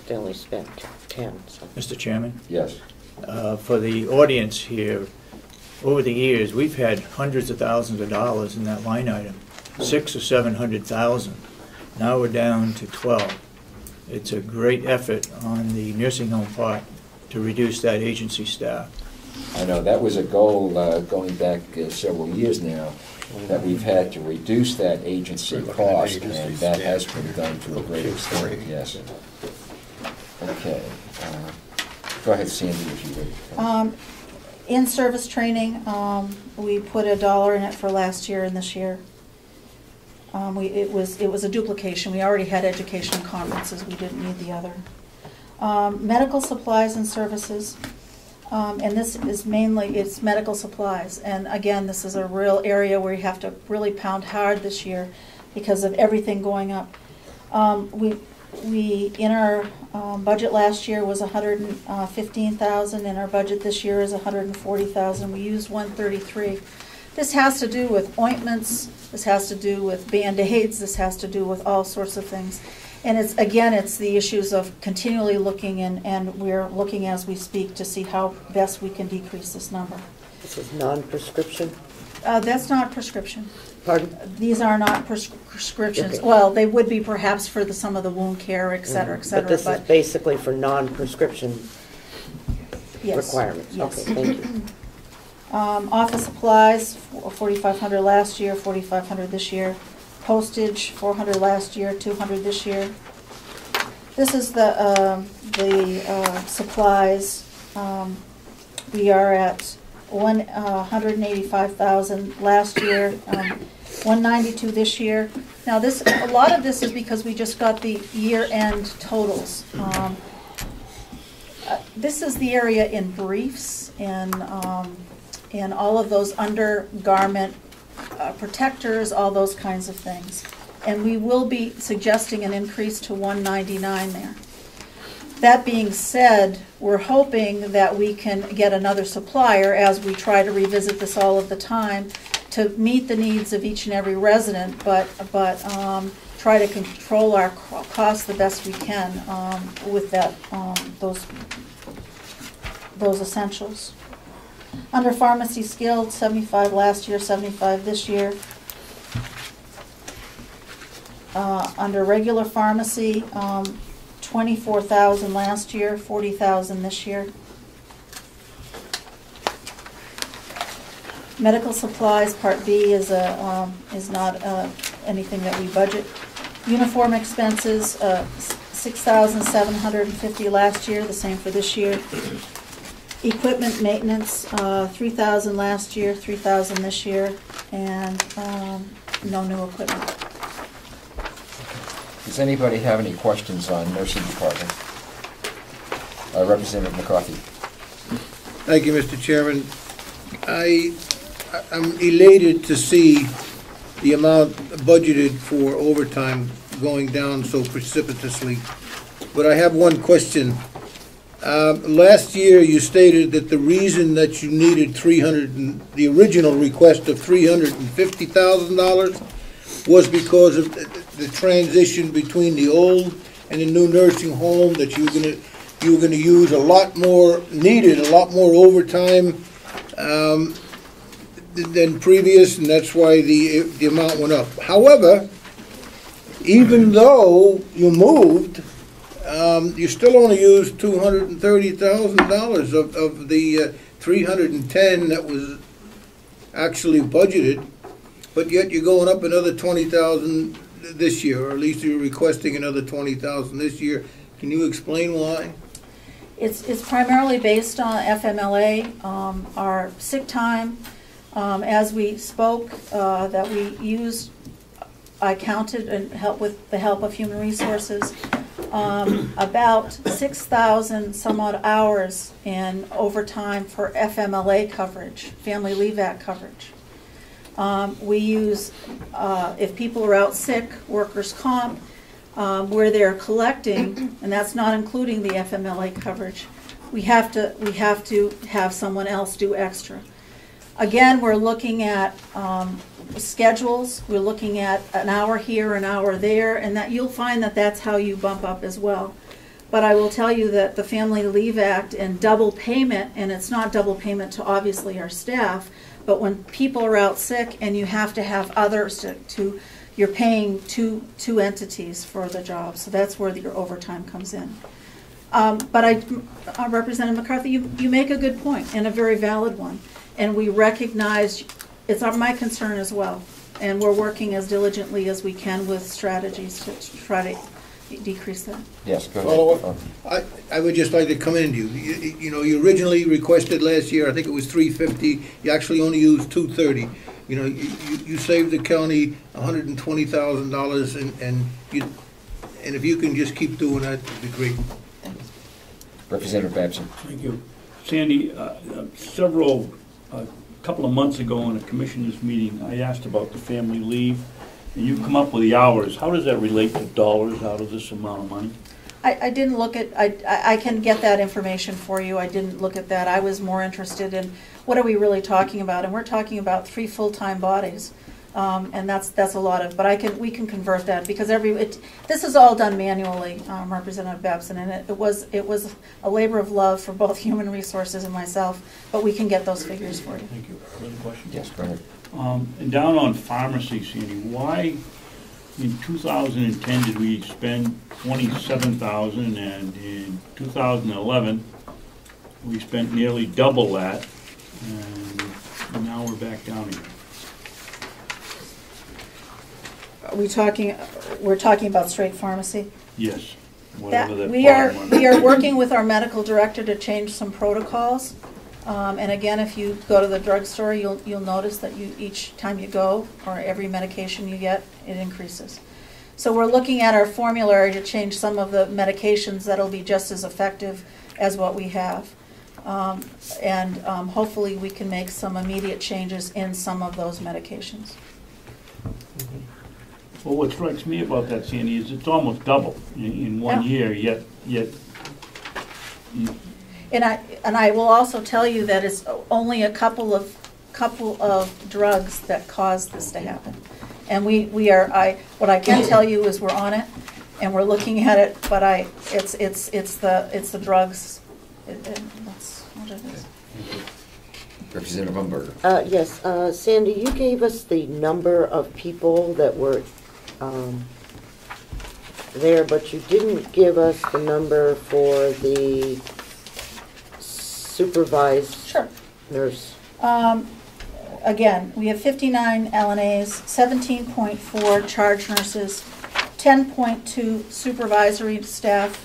but they only spent 10. So. Mr. Chairman? Yes. For the audience here, over the years, we've had hundreds of thousands of dollars in that line item, 600,000 or 700,000. Now we're down to 12. It's a great effort on the nursing home part to reduce that agency staff. I know that was a goal going back several years now, that we've had to reduce that agency cost, and that has been done to a great extent. Yes. Okay. Go ahead, Sandy, if you would. In-service training, we put $1 in it for last year and this year. It was a duplication. We already had education conferences. We didn't need the other. Medical supplies and services, and this is mainly, it's medical supplies. And again, this is a real area where you have to really pound hard this year because of everything going up. We in our budget last year was $115,000, and our budget this year is $140,000. We used $133,000. This has to do with ointments. This has to do with Band-Aids. This has to do with all sorts of things. And it's, again, it's the issues of continually looking, and we're looking as we speak to see how best we can decrease this number. This is non-prescription? That's not prescription. Pardon? These are not prescriptions. Okay. Well, they would be perhaps for some of the wound care, et cetera, et cetera. But this is basically for non-prescription requirements. Yes. Okay, thank you. Office supplies, $4,500 last year, $4,500 this year. Postage, $400 last year, $200 this year. This is the supplies. We are at $185,000 last year, $192,000 this year. Now, a lot of this is because we just got the year-end totals. This is the area in briefs and all of those undergarment protectors, all those kinds of things. And we will be suggesting an increase to $199 there. That being said, we're hoping that we can get another supplier, as we try to revisit this all of the time, to meet the needs of each and every resident, but try to control our costs the best we can with that those essentials. Under pharmacy skilled, $75,000 last year, $75,000 this year. Under regular pharmacy, $24,000 last year, $40,000 this year. Medical supplies, Part B, is not anything that we budget. Uniform expenses, $6,750 last year, the same for this year. Equipment maintenance, $3,000 last year, $3,000 this year, and no new equipment. Does anybody have any questions on nursing department? Representative McCarthy. Thank you, Mr. Chairman. I'm elated to see the amount budgeted for overtime going down so precipitously, but I have one question. Last year you stated that the reason that you needed the original request of $350,000 was because of the transition between the old and the new nursing home, that you were gonna use a lot more overtime than previous, and that's why the amount went up. However, even though you moved, you still only used $230,000 of the $310,000 that was actually budgeted, but yet you're going up another $20,000 this year, or at least you're requesting another $20,000 this year. Can you explain why? It's primarily based on FMLA, our sick time. As we spoke, that we used, I counted, and with the help of Human Resources, about 6,000 some odd hours in overtime for FMLA coverage, Family Leave Act coverage. We use, if people are out sick, workers' comp, where they're collecting, and that's not including the FMLA coverage. We have to have someone else do extra. Again, we're looking at schedules. We're looking at an hour here, an hour there, and that you'll find that that's how you bump up as well. But I will tell you that the Family Leave Act and double payment, and it's not double payment to obviously our staff, but when people are out sick and you have to have others to you're paying two entities for the job. So that's where your overtime comes in. But Representative McCarthy, you make a good point and a very valid one. And we recognize it's my concern as well. And we're working as diligently as we can with strategies to try to decrease that. Yes, go Follow ahead. I would just like to commend you. You know, you originally requested last year, I think it was $350. You actually only used $230. You know, you saved the county $120,000, and if you can just keep doing that, it'd be great. Representative Babson. Thank you. Sandy, a couple of months ago in a commissioners meeting, I asked about the family leave, and you come up with the hours. How does that relate to dollars out of this amount of money? I didn't look at, I can get that information for you. I didn't look at that. I was more interested in what are we really talking about? And we're talking about 3 full-time bodies. And that's a lot of, but we can convert that because this is all done manually, Representative Babson, and it was a labor of love for both Human Resources and myself, but we can get those figures for you. Thank you. Further questions? Yes, go ahead. And down on pharmacy, Sandy, why in 2010 did we spend $27,000, and in 2011 we spent nearly double that, and now we're back down again? We're talking about straight pharmacy? Yes. Whatever that We are working with our medical director to change some protocols. And again, if you go to the drugstore, you'll notice that each time you go, or every medication you get, it increases. So we're looking at our formulary to change some of the medications that'll be just as effective as what we have. And hopefully we can make some immediate changes in some of those medications. Well, what strikes me about that, Sandy, is it's almost double in 1 year, yet. And I will also tell you that it's only a couple of drugs that cause this to happen. And what I can tell you is we're on it and we're looking at it, but it's the drugs. That's what it is. Representative Umberger. Yes, Sandy, you gave us the number of people that were there, but you didn't give us the number for the supervised nurse. Again, we have 59 LNAs, 17.4 charge nurses, 10.2 supervisory staff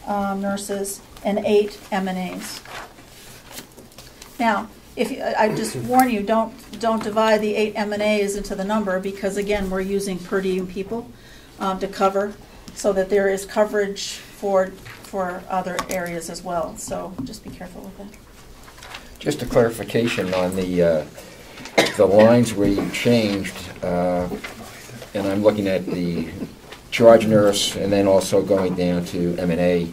nurses, and 8 MNAs. Now, I just warn you, don't divide the 8 MNAs into the number, because again, we're using per diem people to cover, so that there is coverage for other areas as well. So just be careful with that. Just a clarification on the lines where you changed, and I'm looking at the charge nurse and then also going down to M&A.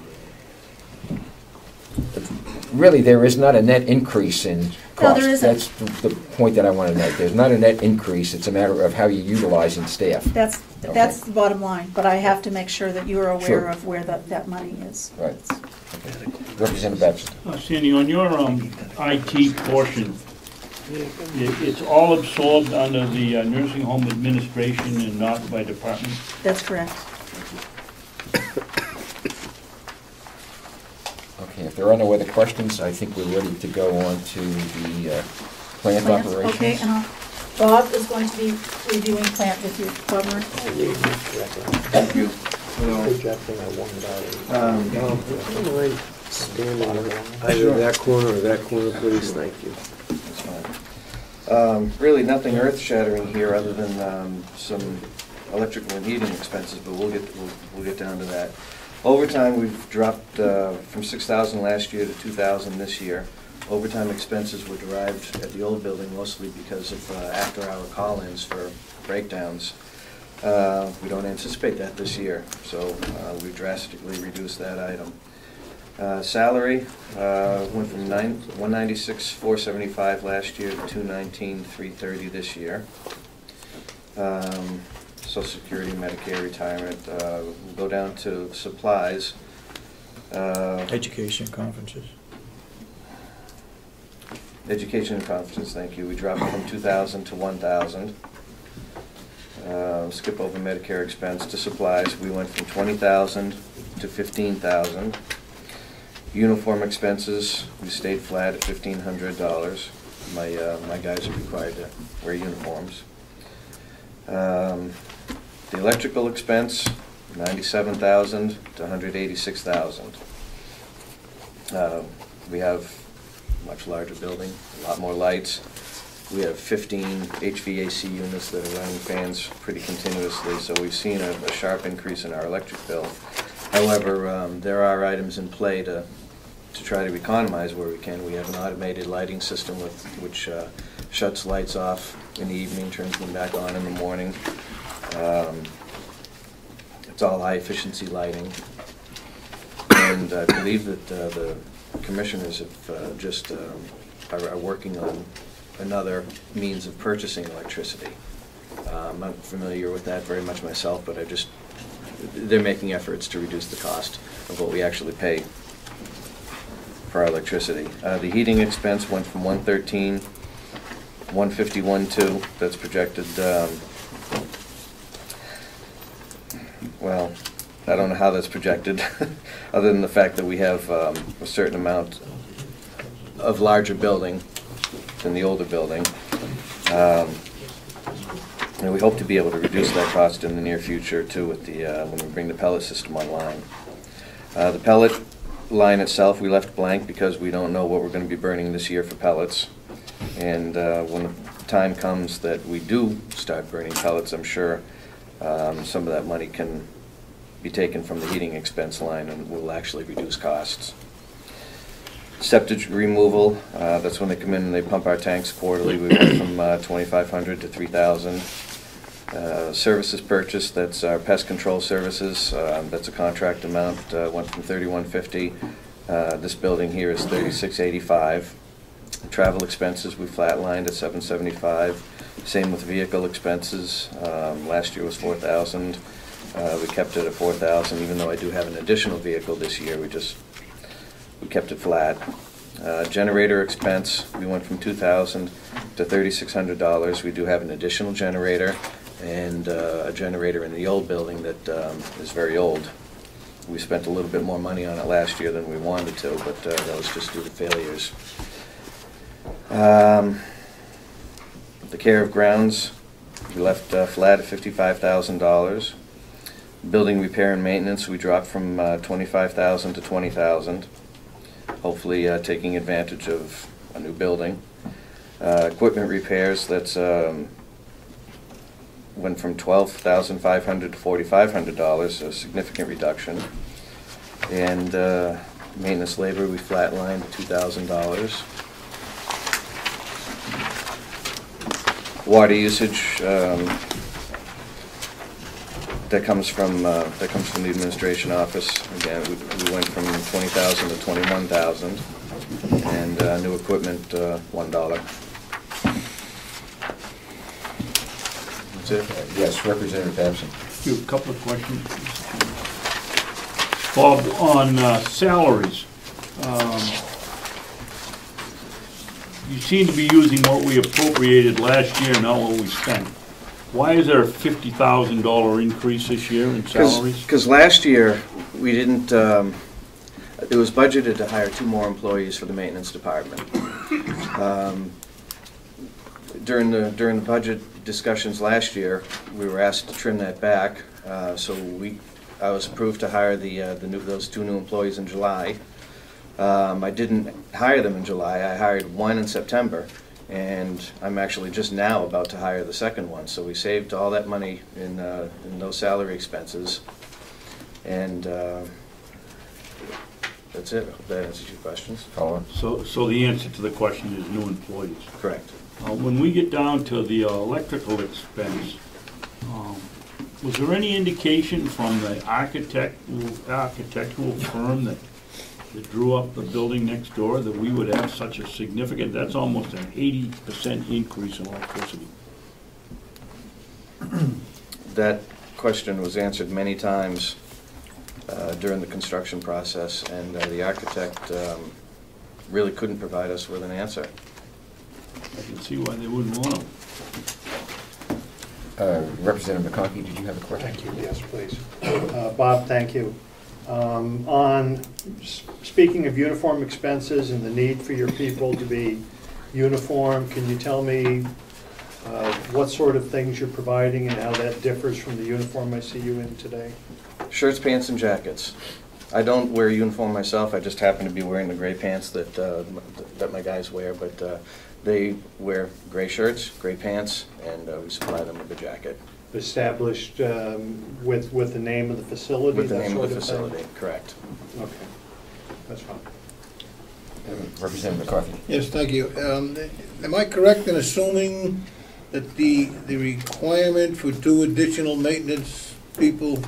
Really, there is not a net increase in cost. No, there isn't. That's the point that I want to make. There's not a net increase. It's a matter of how you're utilizing staff. That's the bottom line, but I have to make sure that you are aware Sure. of where that money is. Right. Okay. Representative Babson. Sandy, on your IT portion, it's all absorbed under the nursing home administration and not by department? That's correct. Okay, if there are no other questions, I think we're ready to go on to the plant Plants, operations. okay, Bob is going to be reviewing plant with you, Governor. Thank you. Projecting I don't mind standing on either that corner or that corner, please, thank you. That's fine. Really nothing earth-shattering here other than some electrical and heating expenses, but we'll get down to that. Overtime, we've dropped from $6,000 last year to $2,000 this year. Overtime expenses were derived at the old building mostly because of after-hour call-ins for breakdowns. We don't anticipate that this year, so we've drastically reduced that item. Salary went from $196,475 last year to $219,330 this year. Social Security, Medicare, retirement. We'll go down to supplies. Education conferences. Education and conferences, thank you. We dropped from 2,000 to 1,000. Skip over Medicare expense to supplies. We went from 20,000 to 15,000. Uniform expenses, we stayed flat at $1,500. My guys are required to wear uniforms. The electrical expense, 97,000 to 186,000. We have a much larger building, a lot more lights. We have 15 HVAC units that are running fans pretty continuously, so we've seen a sharp increase in our electric bill. However, there are items in play to try to economize where we can. We have an automated lighting system which shuts lights off in the evening, turns them back on in the morning. It's all high-efficiency lighting. And I believe that the commissioners have are working on another means of purchasing electricity. I'm not familiar with that very much myself, but they're making efforts to reduce the cost of what we actually pay for our electricity. The heating expense went from 113, 151.2. That's projected. Well, I don't know how that's projected, other than the fact that we have a certain amount of larger building than the older building. And we hope to be able to reduce that cost in the near future too with the when we bring the pellet system online. The pellet line itself we left blank because we don't know what we're going to be burning this year for pellets. And when the time comes that we do start burning pellets, I'm sure some of that money can be taken from the heating expense line and will actually reduce costs. Septic removal, that's when they come in and they pump our tanks quarterly. We went from 2,500 to 3,000. Services purchased, that's our pest control services. That's a contract amount, went from 3,150. This building here is 3,685. Travel expenses, we flatlined at 775. Same with vehicle expenses. Last year was 4,000. We kept it at 4,000, even though I do have an additional vehicle this year. We kept it flat. Generator expense, we went from $2,000 to $3,600. We do have an additional generator and a generator in the old building that is very old. We spent a little bit more money on it last year than we wanted to, but that was just due to failures. The care of grounds, we left flat at $55,000. Building repair and maintenance, we dropped from 25,000 to 20,000. Hopefully taking advantage of a new building. Equipment repairs, that's went from $12,500 to $4,500, a significant reduction. And maintenance labor, we flatlined at $2,000. Water usage, that comes from the administration office. Again, we went from 20,000 to 21,000, and new equipment $1. That's it. Yes, Representative Babson. A couple of questions. Bob, on salaries, you seem to be using what we appropriated last year, not what we spent. Why is there a $50,000 increase this year in salaries? Because last year we didn't. It was budgeted to hire 2 more employees for the maintenance department. During the budget discussions last year, we were asked to trim that back. So I was approved to hire those 2 new employees in July. I didn't hire them in July. I hired 1 in September. And I'm actually just now about to hire the second one. So we saved all that money in those salary expenses. And that's it. I hope that answers your questions. So the answer to the question is new employees. Correct. When we get down to the electrical expense, was there any indication from the architectural firm that drew up the building next door that we would have such a significant, that's almost an 80% increase in electricity? That question was answered many times during the construction process, and the architect really couldn't provide us with an answer. I can see why they wouldn't want them. Representative McConkey, did you have a question? Thank you, yes, please. Bob, thank you. Speaking of uniform expenses and the need for your people to be uniform, can you tell me what sort of things you're providing and how that differs from the uniform I see you in today? Shirts, pants, and jackets. I don't wear a uniform myself. I just happen to be wearing the gray pants that that my guys wear, but they wear gray shirts, gray pants, and we supply them with a jacket. Established with the name of the facility? With the that name of the sort thing? facility, correct. Okay, that's fine. Representative McCarthy. Yes, thank you. Am I correct in assuming that the requirement for 2 additional maintenance people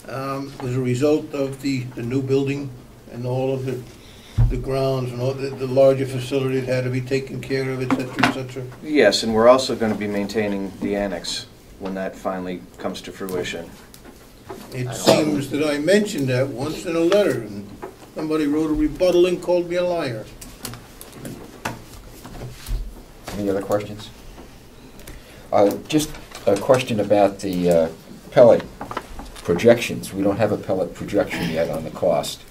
was a result of the new building and all of the grounds and all the larger facility that had to be taken care of, et cetera, et cetera? Yes, and we're also going to be maintaining the annex when that finally comes to fruition. It seems that I mentioned that once in a letter, and somebody wrote a rebuttal and called me a liar. Any other questions? Just a question about the pellet projections. We don't have a pellet projection yet on the cost.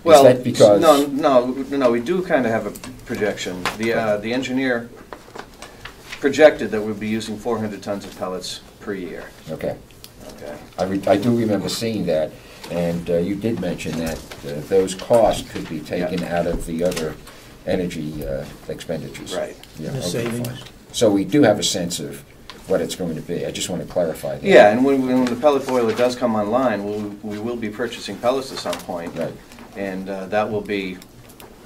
Well, is that because no, we do kind of have a projection. The engineer projected that we'd be using 400 tons of pellets per year. Okay. Okay. I do remember seeing that, and you did mention that those costs could be taken out of the other energy expenditures. Right. Yeah, The okay, savings. fine. So we do have a sense of what it's going to be. I just want to clarify that. Yeah, and when the pellet boiler does come online, we will be purchasing pellets at some point. Right. And that will be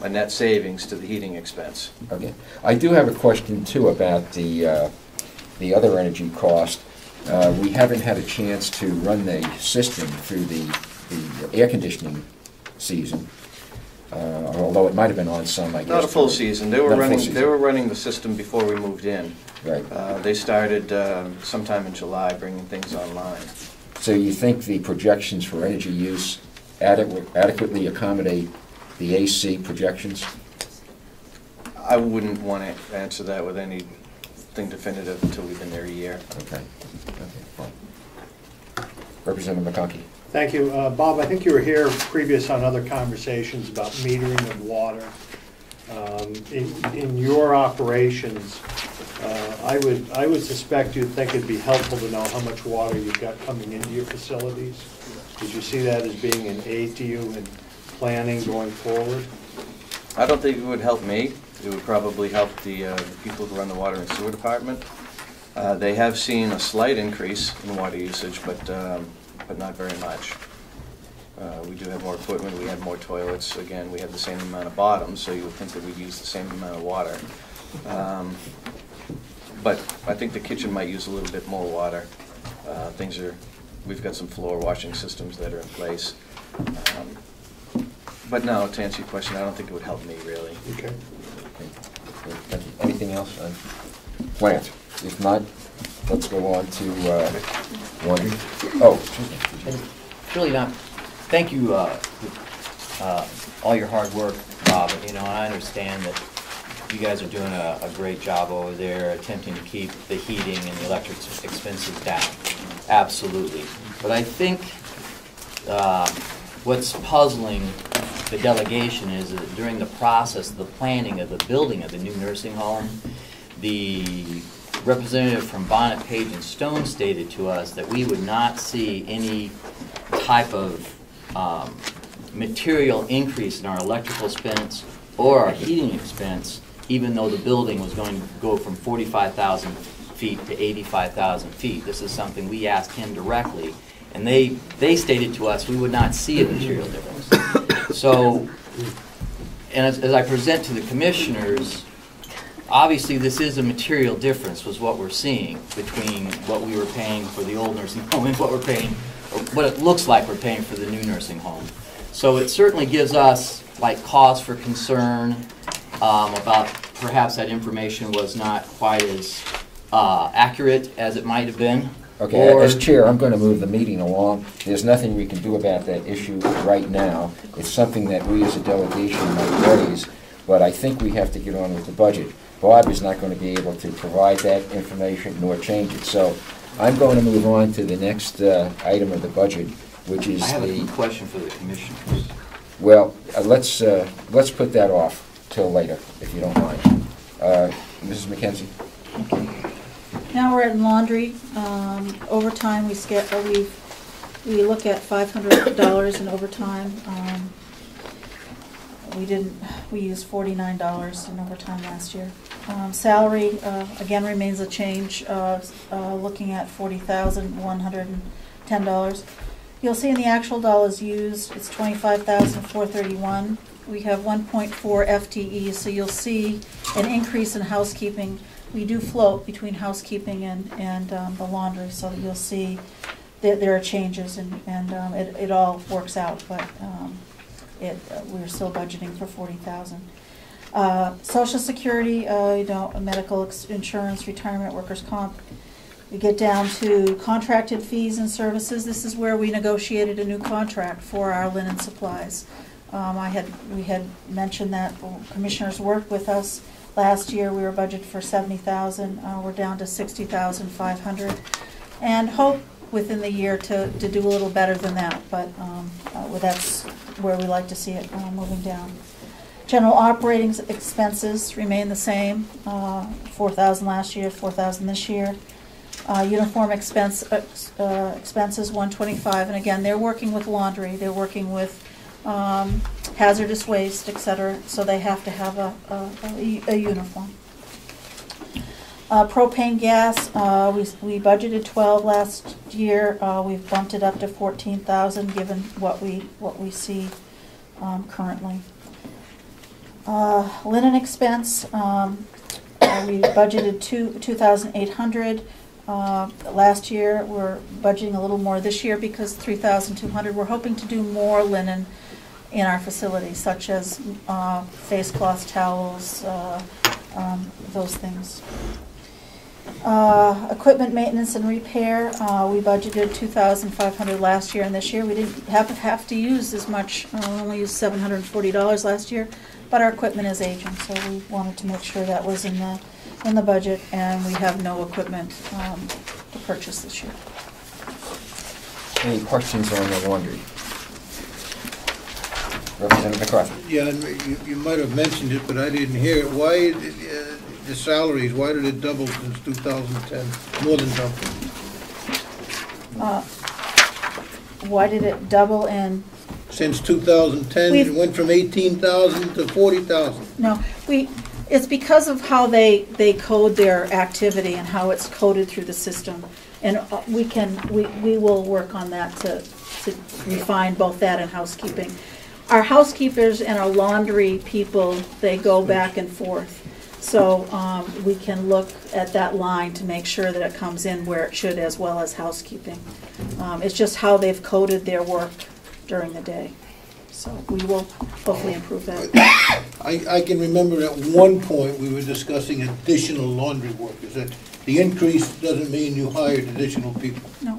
a net savings to the heating expense. Okay. I do have a question too about the other energy cost. We haven't had a chance to run the system through the air conditioning season, although it might have been on some, I guess. Not a full season. They were Not a full running. season. They were running the system before we moved in. Right. They started sometime in July, bringing things online. So you think the projections for energy use adequately accommodate the AC projections? I wouldn't want to answer that with anything definitive until we've been there a year. Okay. Okay, fine. Representative McConkey. Thank you. Bob, I think you were here previous on other conversations about metering of water. In your operations, I would suspect you'd think it'd be helpful to know how much water you've got coming into your facilities. Did you see that as being an aid to you in planning going forward? I don't think it would help me. It would probably help the people who run the water and sewer department. They have seen a slight increase in water usage, but not very much. We do have more equipment, we have more toilets. Again, we have the same amount of bottoms, so you would think that we'd use the same amount of water. But I think the kitchen might use a little bit more water. We've got some floor washing systems that are in place. But no, to answer your question, I don't think it would help me, really. Okay. Okay. Thank you. Anything else on plant? If not, let's go on to one. Oh, excuse me. Really not. Thank you all your hard work, Bob. You know, I understand that you guys are doing a great job over there, attempting to keep the heating and the electric expenses down. Absolutely. But I think what's puzzling the delegation is that during the process of the planning of the building of the new nursing home, the representative from Bonnet, Page, and Stone stated to us that we would not see any type of material increase in our electrical expense or our heating expense, even though the building was going to go from 45,000 feet to 85,000 feet. This is something we asked him directly, and they stated to us we would not see a material difference. So, and as I present to the commissioners, obviously this is a material difference was what we're seeing between what we were paying for the old nursing home and what we're paying, or what it looks like we're paying for the new nursing home. So it certainly gives us like cause for concern about perhaps that information was not quite as accurate as it might have been. Okay, Or- as chair, I'm going to move the meeting along. There's nothing we can do about that issue right now. It's something that we as a delegation might raise, but I think we have to get on with the budget. Bob is not going to be able to provide that information nor change it. So I'm going to move on to the next item of the budget, which is I have a the, question for the commissioners. well, let's put that off till later, if you don't mind. Mrs. McKenzie? Now we're at laundry. Overtime, we look at $500 in overtime. We used $49 in overtime last year. Salary, again, remains a change, looking at $40,110. You'll see in the actual dollars used, it's $25,431. We have 1.4 FTEs, so you'll see an increase in housekeeping. We do float between housekeeping and the laundry, so you'll see that there are changes, and it all works out, but we're still budgeting for $40,000. Social Security, medical insurance, retirement, workers' comp. We get down to contracted fees and services. This is where we negotiated a new contract for our linen supplies. We had mentioned that commissioners worked with us last year. We were budgeted for $70,000. We're down to $60,500, and hope within the year to do a little better than that. But that's where we like to see it moving down. General operating expenses remain the same. $4,000 last year, $4,000 this year. Uniform expenses $125, and again, they're working with laundry. They're working with hazardous waste, etc. So they have to have a uniform. Propane gas, we budgeted 12 last year. We've bumped it up to 14,000, given what we see currently. Linen expense, we budgeted 2,800. Last year, we're budgeting a little more this year because 3,200. We're hoping to do more linen in our facilities, such as face cloths, towels, those things. Equipment maintenance and repair, we budgeted 2,500 last year, and this year we didn't have to use as much. We only used $740 last year, but our equipment is aging, so we wanted to make sure that was in the budget, and we have no equipment to purchase this year. Any questions on the laundry? Representative McCarthy? Yeah, and you might have mentioned it, but I didn't hear it. Why the salaries, why did it double since 2010? More than double. Why did it double in? Since 2010, it went from 18,000 to 40,000. No, it's because of how they code their activity and how it's coded through the system. And we will work on that to refine both that and housekeeping. Our housekeepers and our laundry people, they go back and forth. So we can look at that line to make sure that it comes in where it should, as well as housekeeping. It's just how they've coded their work during the day. So we will hopefully improve that. I can remember at one point we were discussing additional laundry workers. That the increase doesn't mean you hired additional people. No.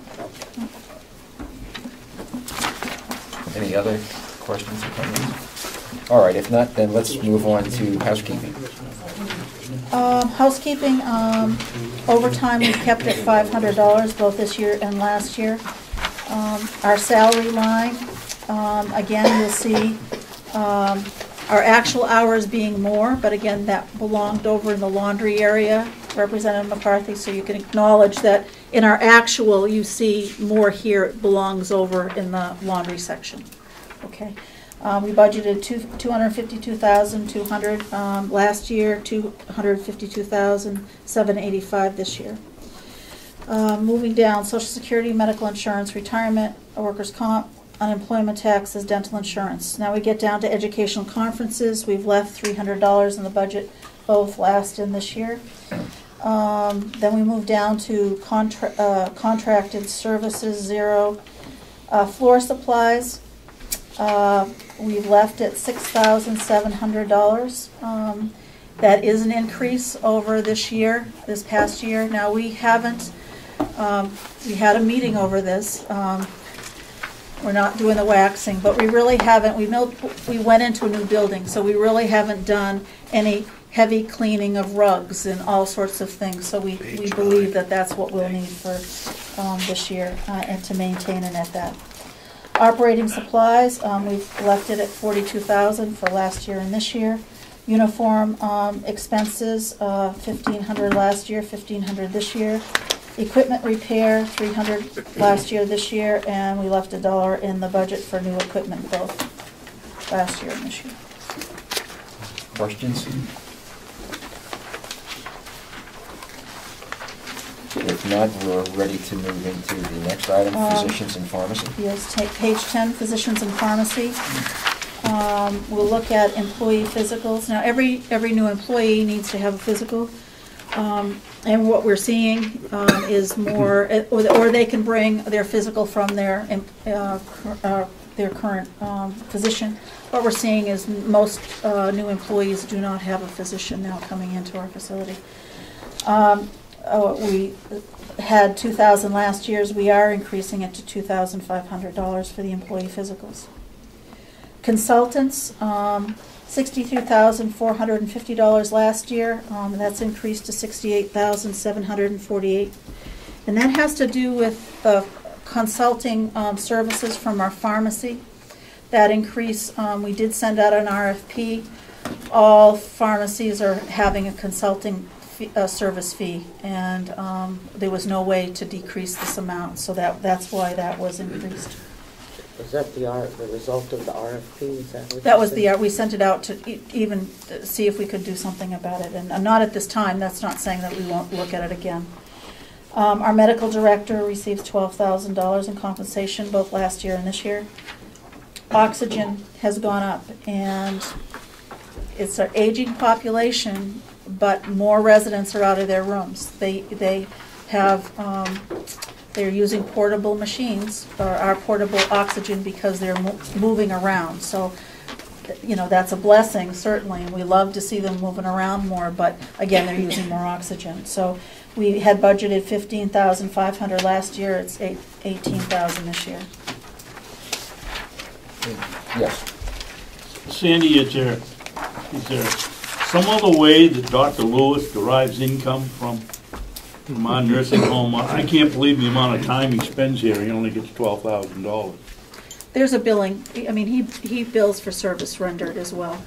Any other questions or comments? All right, if not, then let's move on to housekeeping. Housekeeping, overtime we kept at $500 both this year and last year. Our salary line, again, you'll see our actual hours being more, but again, that belonged over in the laundry area, Representative McCarthy, so you can acknowledge that in our actual, you see more here, it belongs over in the laundry section. Okay. We budgeted $252,200 last year, $252,785 this year. Moving down, Social Security, medical insurance, retirement, workers' comp, unemployment taxes, dental insurance. Now we get down to educational conferences. We've left $300 in the budget, both last and this year. Then we move down to contracted services, zero. Floor supplies. We've left at $6,700. That is an increase over this past year. Now we haven't We had a meeting over this. We're not doing the waxing, but we really haven't, we went into a new building, so we really haven't done any heavy cleaning of rugs and all sorts of things. So we believe that that's what we'll need for this year and to maintain it at that. Operating supplies, we've left it at $42,000 for last year and this year. Uniform expenses, $1,500 last year, $1,500 this year. Equipment repair, $300 last year, this year, and we left $1 in the budget for new equipment both last year and this year. Questions? If not, we're ready to move into the next item, physicians and pharmacy. Yes, take page 10, physicians and pharmacy. We'll look at employee physicals. Now, every new employee needs to have a physical. And what we're seeing is more, or they can bring their physical from their current physician. What we're seeing is most new employees do not have a physician now coming into our facility. We had $2,000 last year's. We are increasing it to $2,500 for the employee physicals. Consultants, $63,450 last year. That's increased to $68,748. And that has to do with the consulting services from our pharmacy. That increase, we did send out an RFP. All pharmacies are having a consulting service fee, and there was no way to decrease this amount, so that's why that was increased. Was that the result of the RFP? Is that That was we sent it out to even see if we could do something about it, and not at this time. That's not saying that we won't look at it again. Our medical director receives $12,000 in compensation both last year and this year. Oxygen has gone up, and it's an aging population, but more residents are out of their rooms. They have they're using portable machines, or our portable oxygen, because they're moving around. So, you know, that's a blessing, certainly, and we love to see them moving around more, but again, they're using more oxygen. So we had budgeted $15,500 last year. It's $18,000 this year. Yes. Sandy, is there some other way that Dr. Lewis derives income from our nursing home? I can't believe the amount of time he spends here. He only gets $12,000. There's a billing. I mean, he bills for service rendered as well.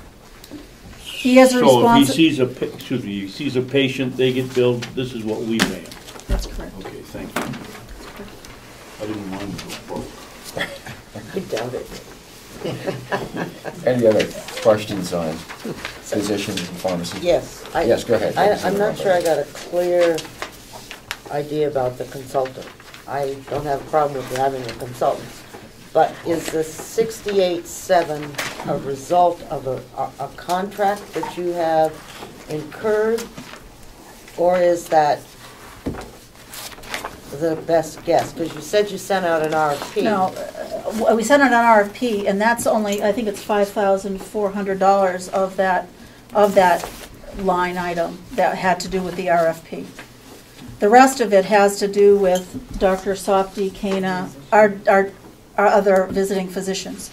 He has a So if he sees a patient, they get billed. This is what we pay him. That's correct. Okay, thank you. I didn't want him to go broke. I doubt it. Any other questions on physicians and pharmacy? Yes. Yes, go ahead. I'm not sure I got a clear idea about the consultant. I don't have a problem with having a consultant. But is the 68.7 a result of a contract that you have incurred? Or is that the best guess? Because you said you sent out an RFP. No, we sent out an RFP, and that's only, I think it's $5,400 of that line item that had to do with the RFP. The rest of it has to do with Dr. Softy, Kana, our other visiting physicians,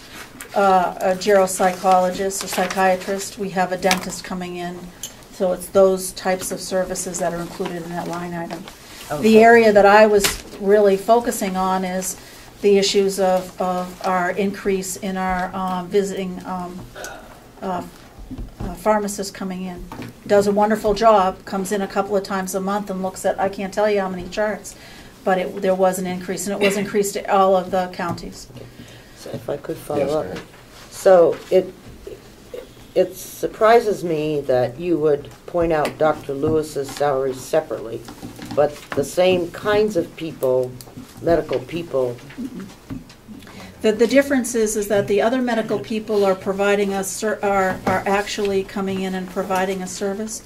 a geropsychologist, a psychiatrist. We have a dentist coming in. So it's those types of services that are included in that line item. Okay. The area that I was really focusing on is the issues of our increase in our visiting pharmacist coming in. Does a wonderful job, comes in a couple of times a month and looks at, I can't tell you how many charts, but there was an increase, and it was increased to all of the counties. So if I could follow up. So it surprises me that you would point out Dr. Lewis's salary separately, but the same kinds of people, medical people. The difference is that the other medical people are providing us, are actually coming in and providing a service.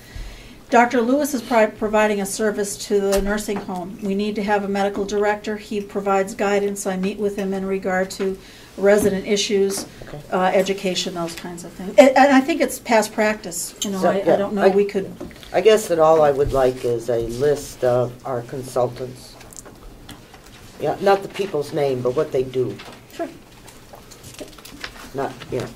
Dr. Lewis is providing a service to the nursing home. We need to have a medical director. He provides guidance. I meet with him in regard to resident issues, education, those kinds of things. And I think it's past practice. You know, so, I don't know. We could. I guess that all I would like is a list of our consultants Yeah, not the people's name, but what they do. Sure. Not, you know,